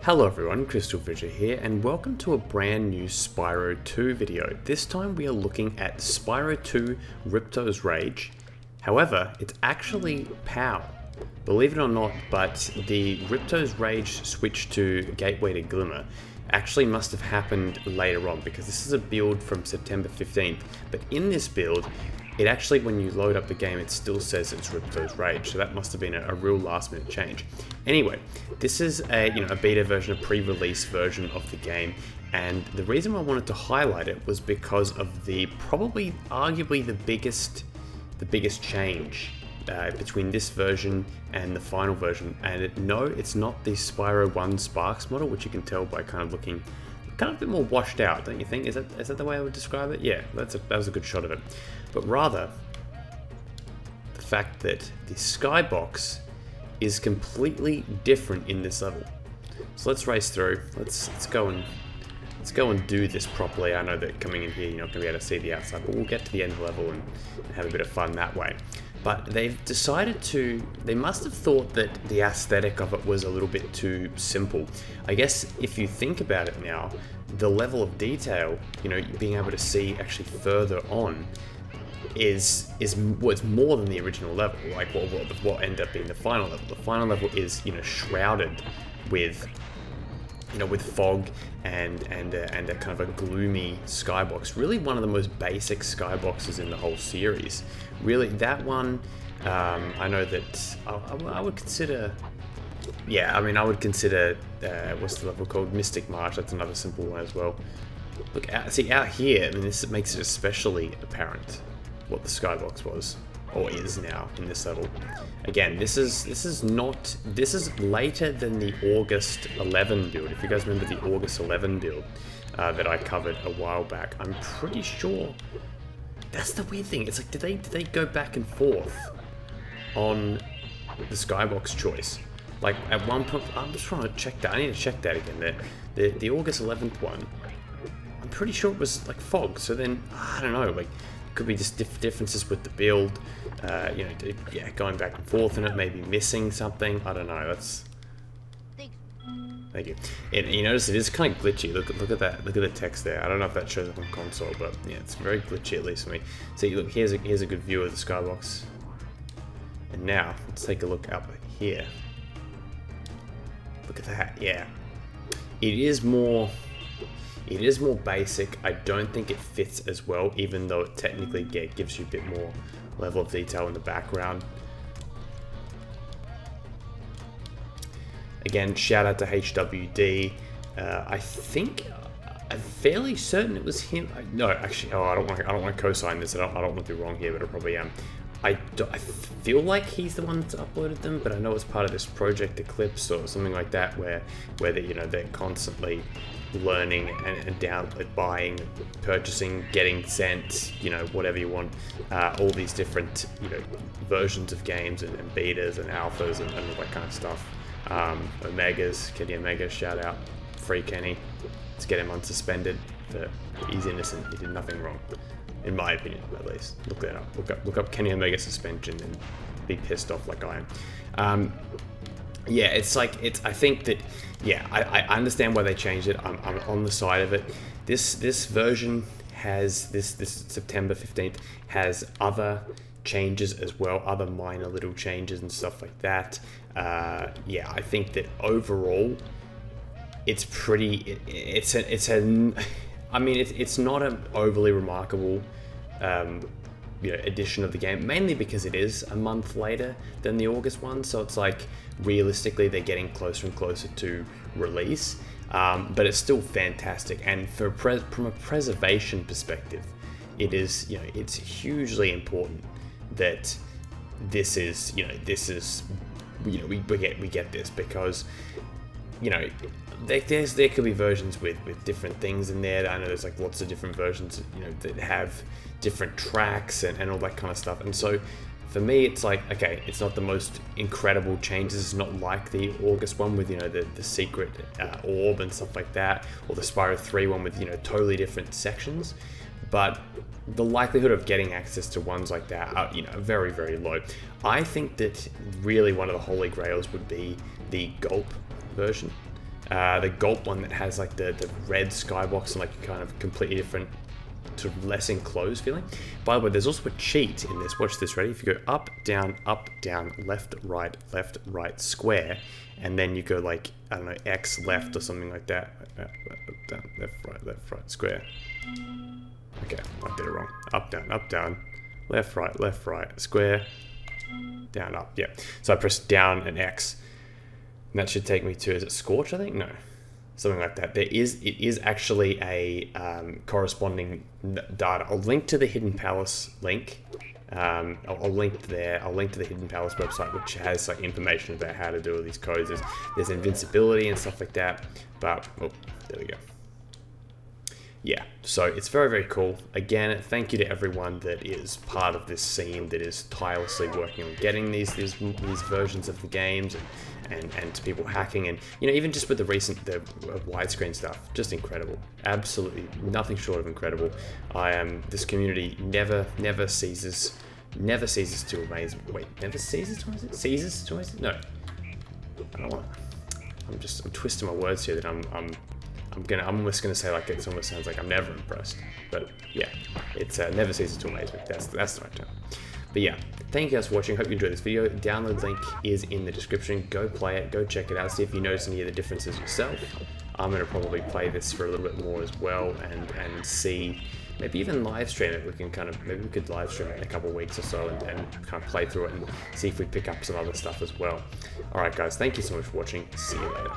Hello everyone, CrystalFissure here, and welcome to a brand new Spyro 2 video. This time we are looking at Spyro 2 Ripto's Rage. However, it's actually POW. Believe it or not, but the Ripto's Rage switch to Gateway to Glimmer actually must have happened later on, because this is a build from September 15th, but in this build, it actually, when you load up the game, it still says it's Ripto's Rage, so that must have been a real last-minute change. Anyway, this is a beta version, a pre-release version of the game, and the reason I wanted to highlight it was because of the arguably the biggest change between this version and the final version. And no, it's not the Spyro 1 Sparks model, which you can tell by kind of looking kind of a bit more washed out, don't you think? Is that the way I would describe it? Yeah, that was a good shot of it. But rather, the fact that the skybox is completely different in this level. So let's race through. Let's go and do this properly. I know that coming in here you're not going to be able to see the outside, but we'll get to the end of the level and have a bit of fun that way. But they've decided they must have thought that the aesthetic of it was a little bit too simple. I guess if you think about it now, the level of detail, being able to see actually further on is more than the original level, like what ended up being the final level. The final level is, shrouded with fog and a kind of a gloomy skybox. Really one of the most basic skyboxes in the whole series. Really, that one, I know that I would consider, I would consider, what's the level called? Mystic March. That's another simple one as well. Look, out here, this makes it especially apparent what the skybox was, or is now in this level. Again, this is later than the August 11 build. If you guys remember the August 11 build that I covered a while back, I'm pretty sure that's the weird thing. It's like, did they go back and forth on the skybox choice? Like at one point, I'm just trying to check that. I need to check that again. The August 11th one, I'm pretty sure it was like fog. So then I don't know, like. Could be just differences with the build, going back and forth in it, maybe missing something. I don't know. Thank you. And you notice it is kind of glitchy. Look at that. Look at the text there. I don't know if that shows up on console, but yeah, it's very glitchy, at least for me. See, look, here's a good view of the skybox. And now let's take a look up here. Look at that. Yeah, it is more basic. I don't think it fits as well, even though it technically gives you a bit more level of detail in the background. Again, shout out to HWD. I think I'm fairly certain it was him. No, actually, I don't want to co-sign this. I don't want to be wrong here, but I probably am. I feel like he's the one that's uploaded them, but I know it's part of this Project Eclipse or something like that, where they're constantly learning and buying, purchasing, getting sent, whatever you want, all these different versions of games and betas and alphas and all that kind of stuff. Omegas, Kenny Omega, shout out, free Kenny. Let's get him unsuspended. He's innocent. He did nothing wrong, in my opinion, at least. Look that up. Look up Kenny Omega suspension and be pissed off like I am. Yeah, I think that, I understand why they changed it. I'm on the side of it. This version has, this September 15th, has other changes as well, other minor little changes and stuff like that. I think that overall, it's pretty, it's not an overly remarkable edition of the game, mainly because it is a month later than the August one, so it's like realistically they're getting closer and closer to release, but it's still fantastic. And from a preservation perspective, it is, it's hugely important that this is, we get this, because there could be versions with different things in there. I know there's like lots of different versions, that have different tracks and all that kind of stuff. And so for me, it's like, okay, it's not the most incredible changes. It's not like the August one with, the secret orb and stuff like that, or the Spyro 3 one with, totally different sections. But the likelihood of getting access to ones like that are, very, very low. I think that really one of the holy grails would be the Gulp version. The Gulp one that has like the red skybox and like a kind of completely different, sort of less enclosed feeling. By the way, there's also a cheat in this. Watch this, ready? If you go up, down, left, right, square, and then you go like, I don't know, X left or something like that. Up, down, left, right, square. Okay, I did it wrong. Up, down, left, right, square, down, up. Yeah. So I press down and X. And that should take me to, is it Scorch, I think? No. Something like that. It is actually a corresponding data. I'll link to the Hidden Palace link. I'll link there. I'll link to the Hidden Palace website, which has like information about how to do all these codes. There's invincibility and stuff like that. But oh, there we go. Yeah, so it's very, very cool. Again, thank you to everyone that is part of this scene, that is tirelessly working on getting these versions of the games, and to people hacking, and you know, even just with the widescreen stuff, just incredible. Absolutely nothing short of incredible. This community never ceases to amaze. Wait, never ceases to amaze? Ceases to amaze? No, I don't want to. I'm twisting my words here. That I'm almost gonna say, like, it almost sounds like I'm never impressed, but yeah, it's never ceases to amaze me. That's the right term. But yeah, thank you guys for watching. Hope you enjoyed this video. Download link is in the description. Go play it. Go check it out. See if you notice any of the differences yourself. I'm gonna probably play this for a little bit more as well, and see, maybe even live stream it. Maybe we could live stream it in a couple of weeks or so, and kind of play through it and see if we pick up some other stuff as well. All right, guys. Thank you so much for watching. See you later.